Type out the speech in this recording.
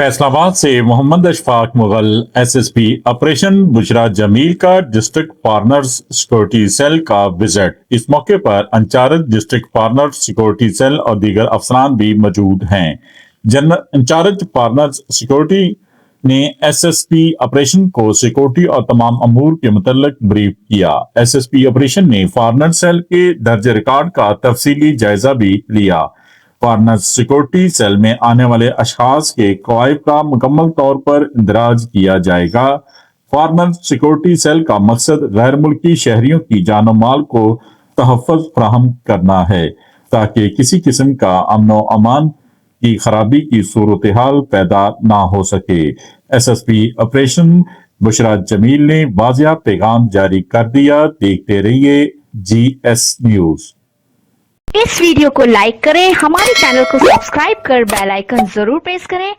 फैसलाबाद से Mohammad Ashfaq Mughal SSP operation Bushra Jamil का district partners security cell का विजिट। इस मौके पर incharge district partner security cell और दीगर अफसरान भी मौजूद हैं। जनरल इंचार्ज पार्टनर्स सिक्योरिटी ने एसएसपी ऑपरेशन को सिक्योरिटी और तमाम अमूर के मुतल्लिक ब्रीफ किया। एसएसपी ऑपरेशन ने पार्टनर सेल के दर्ज रिकॉर्ड का तफसीली जायजा भी लिया। पार्टनर सिक्योरिटी सेल में आने वाले अशखास के कवायद का मुकम्मल तौर पर इंदराज किया जाएगा। पार्टनर सिक्योरिटी सेल का मकसद गैर मुल्की शहरियों की जान माल को तहफ़्फ़ुज़ फराहम करना है ताकि किसी किस्म का अमन व अमान की खराबी की सूरत हाल पैदा ना हो सके। एसएसपी ऑपरेशन बुशरा जमील ने वाज़िया पैगाम जारी कर दिया। देखते रहिए GS न्यूज़। इस वीडियो को लाइक करें, हमारे चैनल को सब्सक्राइब कर बेल आइकन जरूर प्रेस करें